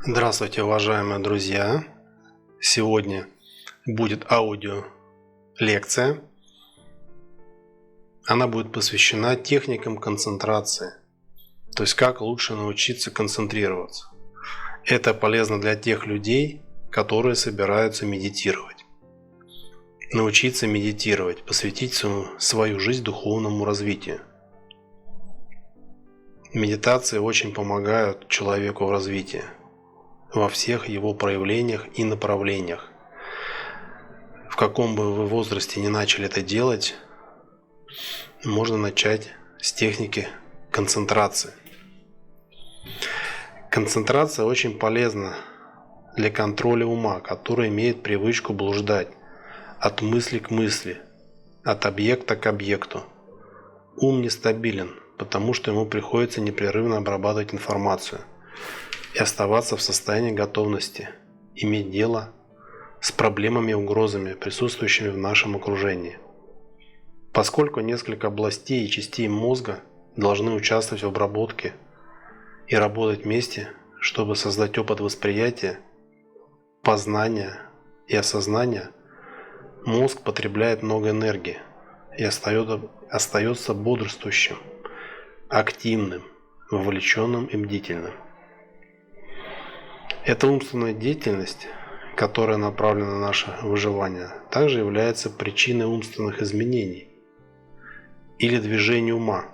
Здравствуйте, уважаемые друзья! Сегодня будет аудиолекция. Она будет посвящена техникам концентрации, то есть как лучше научиться концентрироваться. Это полезно для тех людей, которые собираются медитировать. Научиться медитировать, посвятить свою жизнь духовному развитию. Медитации очень помогают человеку в развитии, во всех его проявлениях и направлениях. В каком бы вы возрасте не начали это делать, можно начать с техники концентрации. Концентрация очень полезна для контроля ума, который имеет привычку блуждать от мысли к мысли, от объекта к объекту. Ум нестабилен, потому что ему приходится непрерывно обрабатывать информацию и оставаться в состоянии готовности иметь дело с проблемами и угрозами, присутствующими в нашем окружении. Поскольку несколько областей и частей мозга должны участвовать в обработке и работать вместе, чтобы создать опыт восприятия, познания и осознания, мозг потребляет много энергии и остается бодрствующим, активным, вовлеченным и бдительным. Эта умственная деятельность, которая направлена на наше выживание, также является причиной умственных изменений или движения ума.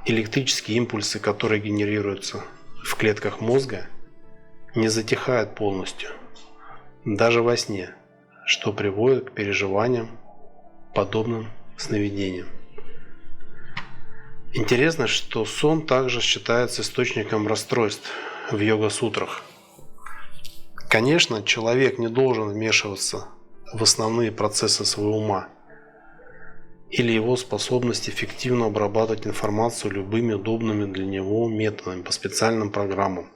Электрические импульсы, которые генерируются в клетках мозга, не затихают полностью, даже во сне, что приводит к переживаниям, подобным сновидениям. Интересно, что сон также считается источником расстройств в йога-сутрах. Конечно, человек не должен вмешиваться в основные процессы своего ума или его способность эффективно обрабатывать информацию любыми удобными для него методами по специальным программам,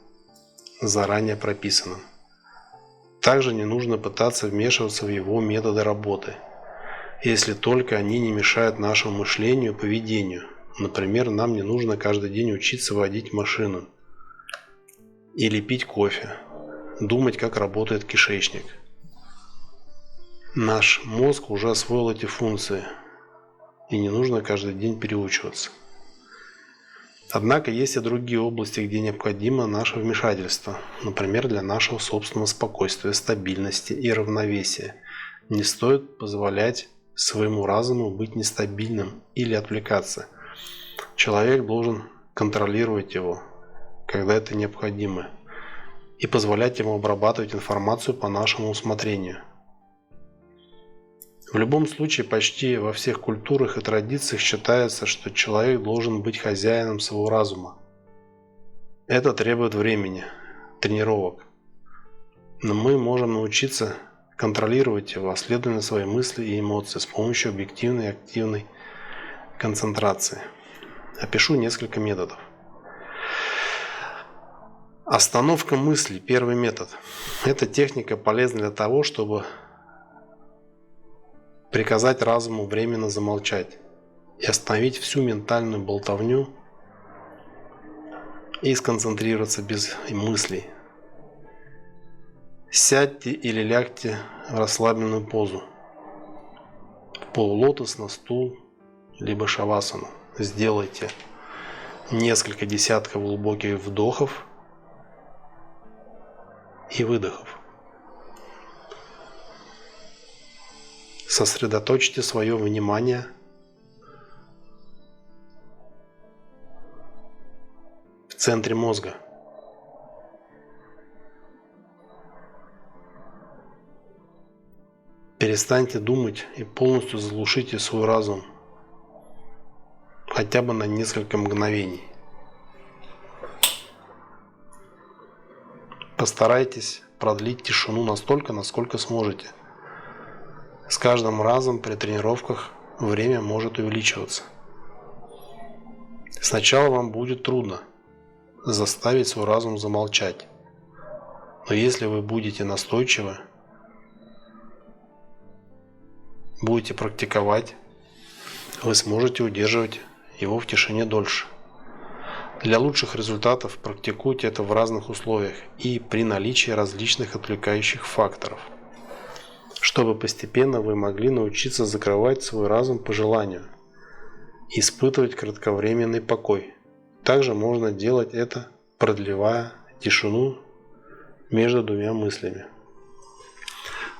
заранее прописанным. Также не нужно пытаться вмешиваться в его методы работы, если только они не мешают нашему мышлению и поведению. Например, нам не нужно каждый день учиться водить машину или пить кофе, думать, как работает кишечник. Наш мозг уже освоил эти функции, и не нужно каждый день переучиваться. Однако есть и другие области, где необходимо наше вмешательство, например, для нашего собственного спокойствия, стабильности и равновесия. Не стоит позволять своему разуму быть нестабильным или отвлекаться. Человек должен контролировать его, когда это необходимо, и позволять ему обрабатывать информацию по нашему усмотрению. В любом случае, почти во всех культурах и традициях считается, что человек должен быть хозяином своего разума. Это требует времени, тренировок. Но мы можем научиться контролировать его, следуя свои мысли и эмоции с помощью объективной и активной концентрации. Опишу несколько методов. Остановка мысли – первый метод. Эта техника полезна для того, чтобы приказать разуму временно замолчать и остановить всю ментальную болтовню и сконцентрироваться без мыслей. Сядьте или лягте в расслабленную позу, в полулотос, на стул, либо шавасану. Сделайте несколько десятков глубоких вдохов и выдохов. Сосредоточьте свое внимание в центре мозга. Перестаньте думать и полностью заглушите свой разум хотя бы на несколько мгновений. Постарайтесь продлить тишину настолько, насколько сможете. С каждым разом при тренировках время может увеличиваться. Сначала вам будет трудно заставить свой разум замолчать. Но если вы будете настойчивы, будете практиковать, вы сможете удерживать его в тишине дольше. Для лучших результатов практикуйте это в разных условиях и при наличии различных отвлекающих факторов, чтобы постепенно вы могли научиться закрывать свой разум по желанию, испытывать кратковременный покой. Также можно делать это, продлевая тишину между двумя мыслями.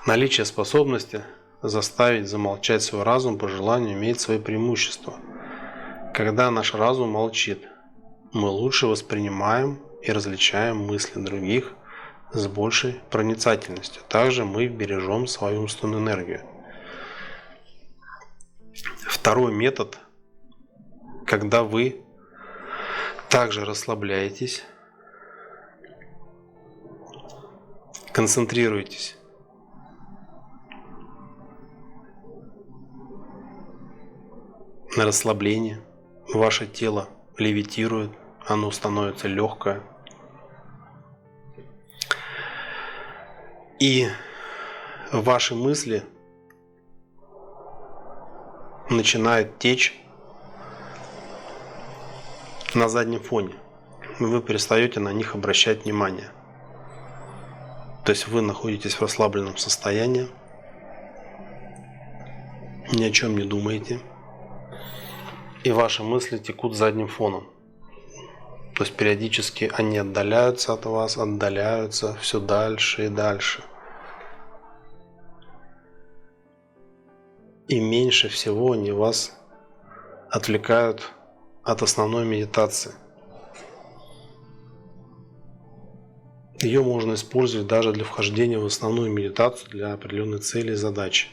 Наличие способности заставить замолчать свой разум по желанию имеет свои преимущества. Когда наш разум молчит, мы лучше воспринимаем и различаем мысли других с большей проницательностью. Также мы бережем свою умственную энергию. Второй метод, когда вы также расслабляетесь, концентрируйтесь на расслаблении, ваше тело левитирует, оно становится легкое. И ваши мысли начинают течь на заднем фоне. Вы перестаете на них обращать внимание. То есть вы находитесь в расслабленном состоянии, ни о чем не думаете, и ваши мысли текут задним фоном. То есть периодически они отдаляются от вас, отдаляются все дальше и дальше. И меньше всего они вас отвлекают от основной медитации. Ее можно использовать даже для вхождения в основную медитацию для определенной цели и задачи.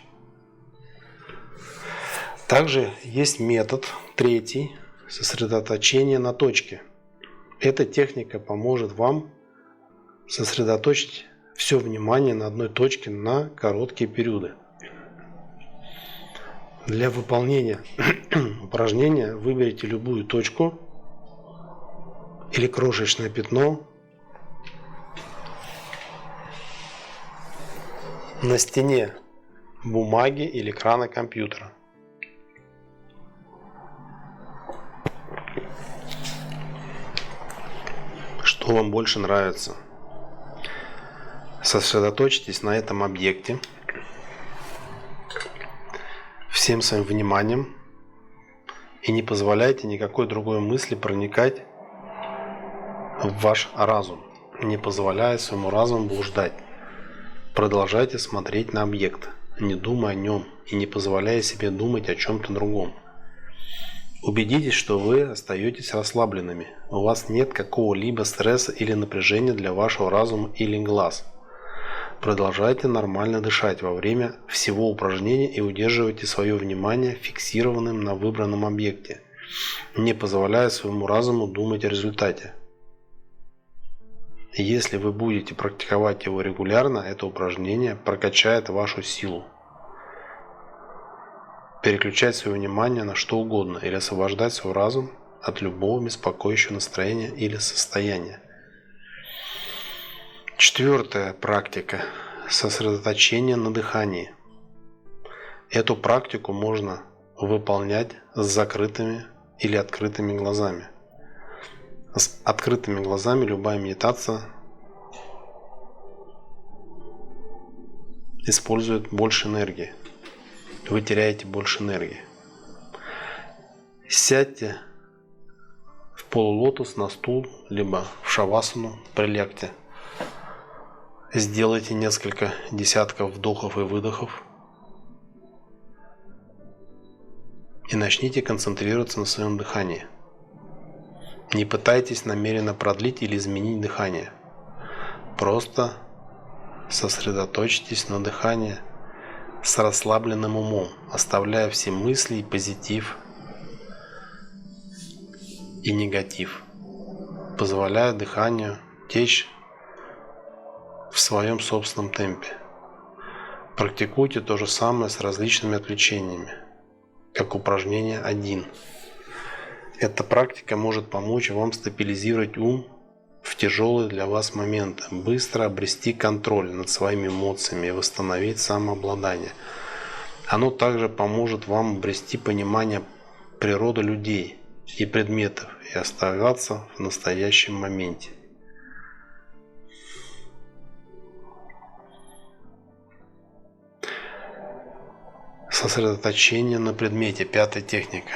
Также есть метод третий – сосредоточение на точке. Эта техника поможет вам сосредоточить все внимание на одной точке на короткие периоды. Для выполнения упражнения выберите любую точку или крошечное пятно на стене бумаги или экрана компьютера. Что вам больше нравится? Сосредоточьтесь на этом объекте всем своим вниманием и не позволяйте никакой другой мысли проникать в ваш разум, не позволяя своему разуму блуждать. Продолжайте смотреть на объект, не думая о нем и не позволяя себе думать о чем-то другом. Убедитесь, что вы остаетесь расслабленными, у вас нет какого-либо стресса или напряжения для вашего разума или глаз. Продолжайте нормально дышать во время всего упражнения и удерживайте свое внимание фиксированным на выбранном объекте, не позволяя своему разуму думать о результате. Если вы будете практиковать его регулярно, это упражнение прокачает вашу силу. Переключать свое внимание на что угодно или освобождать свой разум от любого беспокоящего настроения или состояния. Четвертая практика – сосредоточение на дыхании. Эту практику можно выполнять с закрытыми или открытыми глазами. С открытыми глазами любая медитация использует больше энергии. Вы теряете больше энергии. Сядьте в полулотос на стул, либо в шавасану, прилягте. Сделайте несколько десятков вдохов и выдохов. И начните концентрироваться на своем дыхании. Не пытайтесь намеренно продлить или изменить дыхание. Просто сосредоточьтесь на дыхании с расслабленным умом, оставляя все мысли и позитив и негатив, позволяя дыханию течь в своем собственном темпе. Практикуйте то же самое с различными отвлечениями, как упражнение 1. Эта практика может помочь вам стабилизировать ум в тяжелые для вас моменты, быстро обрести контроль над своими эмоциями и восстановить самообладание. Оно также поможет вам обрести понимание природы людей и предметов и оставаться в настоящем моменте. Сосредоточение на предмете. Пятая техника.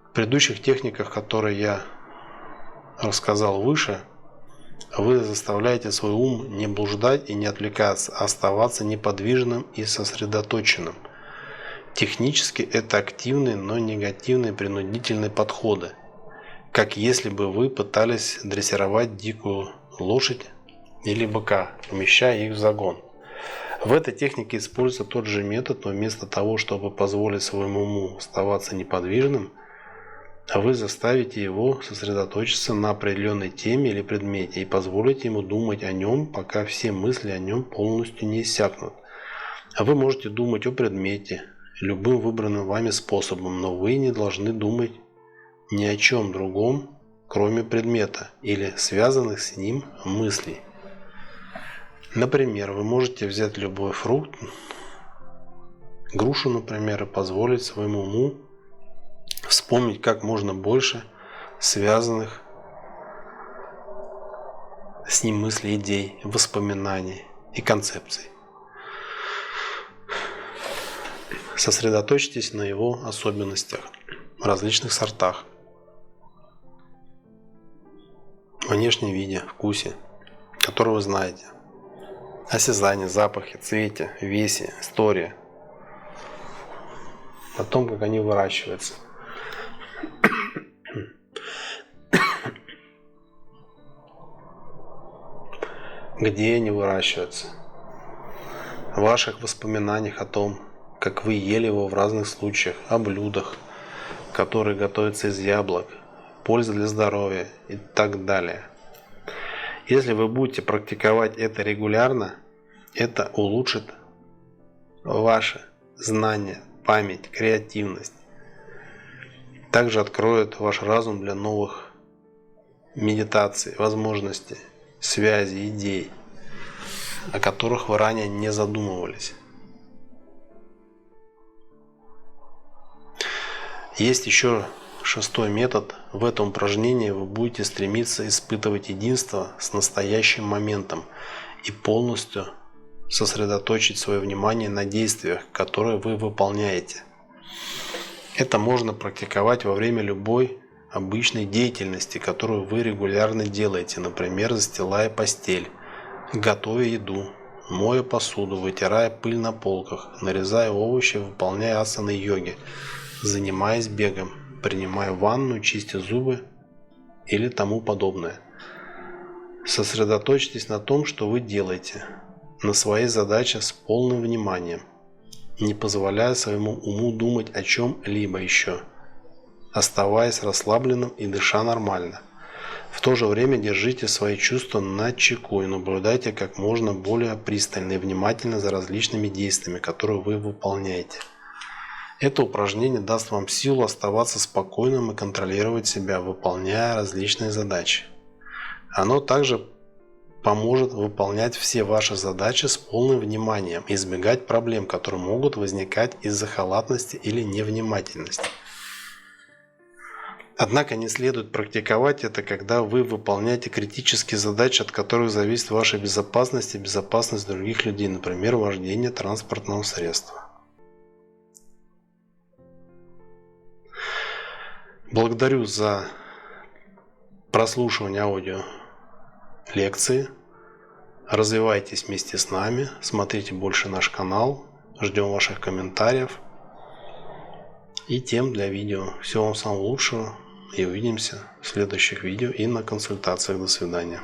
В предыдущих техниках, которые я рассказал выше, вы заставляете свой ум не блуждать и не отвлекаться, а оставаться неподвижным и сосредоточенным. Технически это активные, но негативные принудительные подходы, как если бы вы пытались дрессировать дикую лошадь или быка, помещая их в загон. В этой технике используется тот же метод, но вместо того, чтобы позволить своему уму оставаться неподвижным, вы заставите его сосредоточиться на определенной теме или предмете и позволите ему думать о нем, пока все мысли о нем полностью не иссякнут. Вы можете думать о предмете любым выбранным вами способом, но вы не должны думать ни о чем другом, кроме предмета или связанных с ним мыслей. Например, вы можете взять любой фрукт, грушу, например, и позволить своему уму вспомнить как можно больше связанных с ним мыслей, идей, воспоминаний и концепций. Сосредоточьтесь на его особенностях, различных сортах, внешнем виде, вкусе, который вы знаете, осязании, запахе, цвете, весе, истории, о том, как они выращиваются. Где они выращиваются, в ваших воспоминаниях о том, как вы ели его в разных случаях, о блюдах, которые готовятся из яблок, польза для здоровья и так далее. Если вы будете практиковать это регулярно, это улучшит ваши знания, память, креативность. Также откроет ваш разум для новых медитаций, возможностей, связей, идей, о которых вы ранее не задумывались. Есть еще шестой метод. В этом упражнении вы будете стремиться испытывать единство с настоящим моментом и полностью сосредоточить свое внимание на действиях, которые вы выполняете. Это можно практиковать во время любой обычной деятельности, которую вы регулярно делаете, например, застилая постель, готовя еду, моя посуду, вытирая пыль на полках, нарезая овощи, выполняя асаны йоги, занимаясь бегом, принимая ванну, чистя зубы или тому подобное. Сосредоточьтесь на том, что вы делаете, на своей задаче с полным вниманием, не позволяя своему уму думать о чем-либо еще, оставаясь расслабленным и дыша нормально. В то же время держите свои чувства начеку и наблюдайте как можно более пристально и внимательно за различными действиями, которые вы выполняете. Это упражнение даст вам силу оставаться спокойным и контролировать себя, выполняя различные задачи. Оно также поможет выполнять все ваши задачи с полным вниманием и избегать проблем, которые могут возникать из-за халатности или невнимательности. Однако не следует практиковать это, когда вы выполняете критические задачи, от которых зависит ваша безопасность и безопасность других людей, например, вождение транспортного средства. Благодарю за прослушивание аудио лекции. Развивайтесь вместе с нами, смотрите больше наш канал, ждем ваших комментариев и тем для видео. Всего вам самого лучшего и увидимся в следующих видео и на консультациях. До свидания.